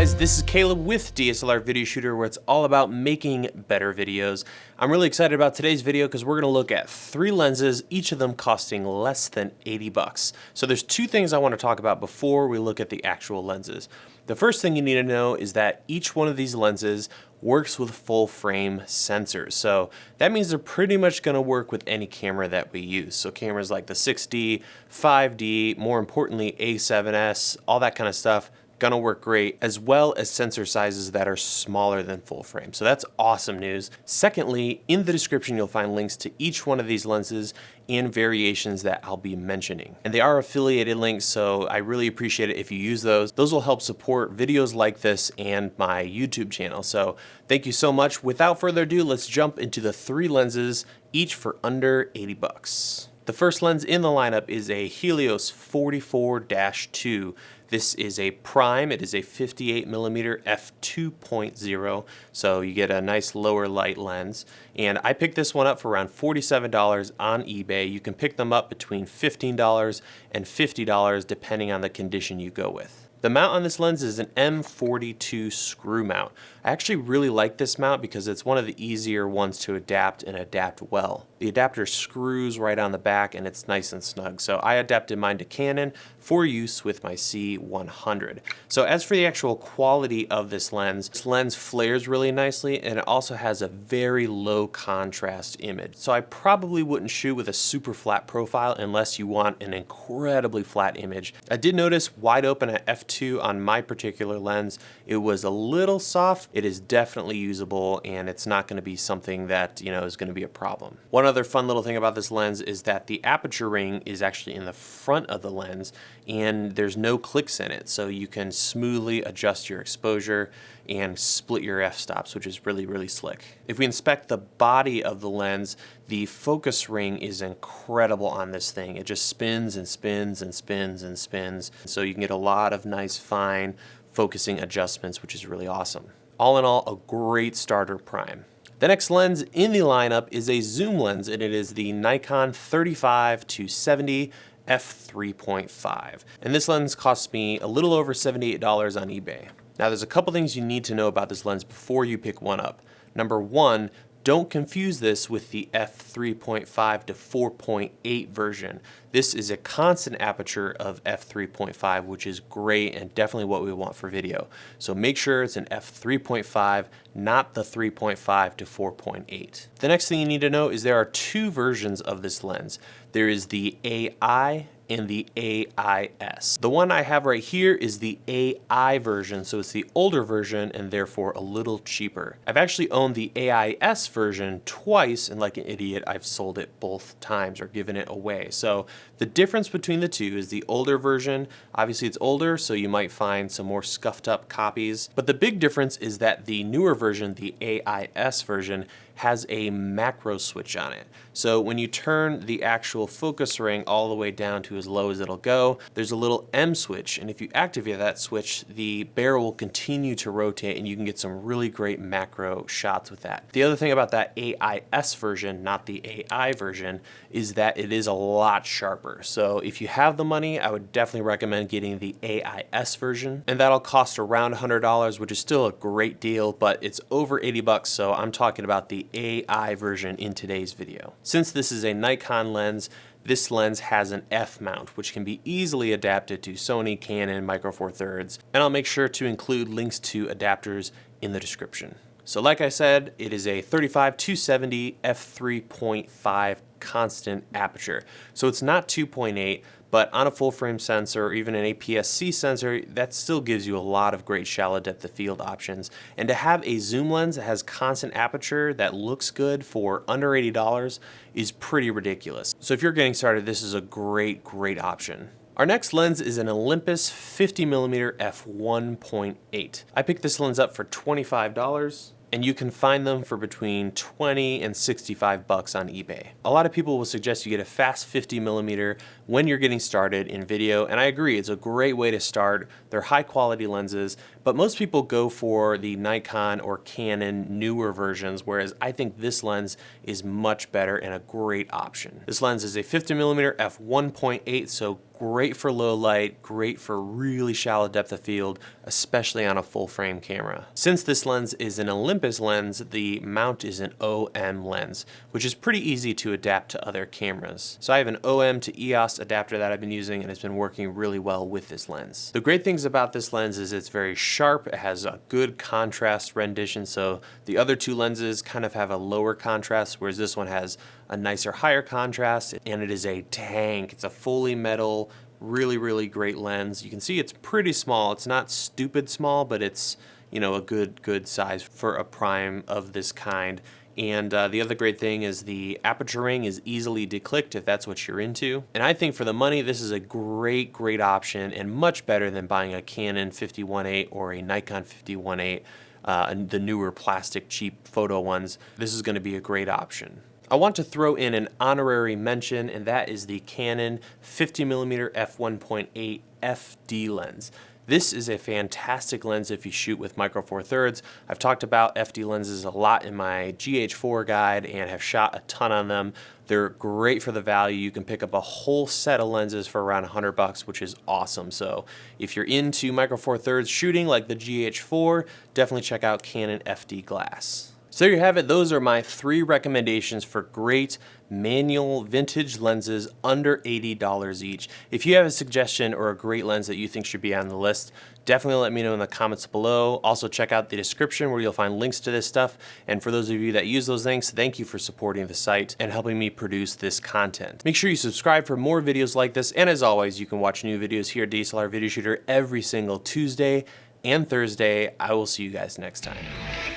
guys, this is Caleb with DSLR Video Shooter, where it's all about making better videos. I'm really excited about today's video because we're going to look at 3 lenses, each of them costing less than 80 bucks. So there's 2 things I want to talk about before we look at the actual lenses. The first thing you need to know is that each one of these lenses works with full frame sensors. So that means they're pretty much going to work with any camera that we use. So cameras like the 6D, 5D, more importantly A7S, all that kind of stuff, gonna work great, as well as sensor sizes that are smaller than full frame. So that's awesome news. Secondly, in the description you'll find links to each one of these lenses and variations that I'll be mentioning. And they are affiliated links, so I really appreciate it if you use those. Those will help support videos like this and my YouTube channel. So thank you so much. Without further ado, let's jump into the 3 lenses, each for under 80 bucks. The first lens in the lineup is a Helios 44-2. This is a prime. It is a 58mm f2.0, so you get a nice lower light lens. And I picked this one up for around $47 on eBay. You can pick them up between $15 and $50 depending on the condition you go with. The mount on this lens is an M42 screw mount. I actually really like this mount because it's one of the easier ones to adapt and adapt well. The adapter screws right on the back and it's nice and snug. So I adapted mine to Canon for use with my C100. So as for the actual quality of this lens flares really nicely and it also has a very low contrast image. So I probably wouldn't shoot with a super flat profile unless you want an incredibly flat image. I did notice wide open at f2 on my particular lens, it was a little soft. It is definitely usable and it's not going to be something that, is going to be a problem. One other fun little thing about this lens is that the aperture ring is actually in the front of the lens and there's no clicks in it, so you can smoothly adjust your exposure and split your f-stops, which is really, really slick. If we inspect the body of the lens, the focus ring is incredible on this thing. It just spins and spins and spins and spins, so you can get a lot of nice fine focusing adjustments, which is really awesome. All in all, a great starter prime. The next lens in the lineup is a zoom lens, and it is the Nikon 35-70 f3.5. And this lens costs me a little over $78 on eBay. Now there's a couple things you need to know about this lens before you pick one up. Number 1, don't confuse this with the f3.5 to 4.8 version. This is a constant aperture of f3.5, which is great and definitely what we want for video. So make sure it's an f3.5, not the 3.5 to 4.8. The next thing you need to know is there are 2 versions of this lens. There is the AI and the AIS. The one I have right here is the AI version, so it's the older version and therefore a little cheaper. I've actually owned the AIS version twice, and like an idiot, I've sold it both times or given it away. So the difference between the 2 is the older version. Obviously it's older, so you might find some more scuffed up copies. But the big difference is that the newer version, the AIS version, has a macro switch on it. So when you turn the actual focus ring all the way down to as low as it'll go, there's a little M switch, and if you activate that switch, the barrel will continue to rotate and you can get some really great macro shots with that. The other thing about that AIS version, not the AI version, is that it is a lot sharper. So if you have the money, I would definitely recommend getting the AIS version, and that'll cost around $100, which is still a great deal, but it's over 80 bucks, so I'm talking about the AI version in today's video. Since this is a Nikon lens, this lens has an F mount, which can be easily adapted to Sony, Canon, Micro Four Thirds, and I'll make sure to include links to adapters in the description. So like I said, it is a 35-70 f3.5 constant aperture. So it's not 2.8, but on a full frame sensor or even an APS-C sensor, that still gives you a lot of great shallow depth of field options. And to have a zoom lens that has constant aperture that looks good for under $80 is pretty ridiculous. So if you're getting started, this is a great, great option. Our next lens is an Olympus 50mm f1.8. I picked this lens up for $25. And you can find them for between 20 and 65 bucks on eBay. A lot of people will suggest you get a fast 50mm when you're getting started in video, and I agree, it's a great way to start. They're high quality lenses, but most people go for the Nikon or Canon newer versions, whereas I think this lens is much better and a great option. This lens is a 50mm f1.8, so Great for low light, great for really shallow depth of field, especially on a full frame camera. Since this lens is an Olympus lens, the mount is an OM lens, which is pretty easy to adapt to other cameras. So I have an OM to EOS adapter that I've been using, and it's been working really well with this lens. The great things about this lens is it's very sharp, it has a good contrast rendition, so the other two lenses kind of have a lower contrast, whereas this one has a nicer higher contrast, and it is a tank. It's a fully metal, really great lens. You can see it's pretty small. It's not stupid small, but it's, you know, a good size for a prime of this kind. And the other great thing is the aperture ring is easily declicked if that's what you're into. And I think for the money, this is a great option and much better than buying a Canon 51.8 or a Nikon 51.8, the newer plastic cheap photo ones. This is going to be a great option. I want to throw in an honorary mention, and that is the Canon 50mm f1.8 FD lens. This is a fantastic lens if you shoot with micro four thirds. I've talked about FD lenses a lot in my GH4 guide and have shot a ton on them. They're great for the value. You can pick up a whole set of lenses for around $100, which is awesome. So if you're into micro four thirds shooting like the GH4, definitely check out Canon FD glass. So there you have it. Those are my 3 recommendations for great manual vintage lenses under $80 each. If you have a suggestion or a great lens that you think should be on the list, definitely let me know in the comments below. Also check out the description where you'll find links to this stuff. And for those of you that use those links, thank you for supporting the site and helping me produce this content. Make sure you subscribe for more videos like this. And as always, you can watch new videos here at DSLR Video Shooter every single Tuesday and Thursday. I will see you guys next time.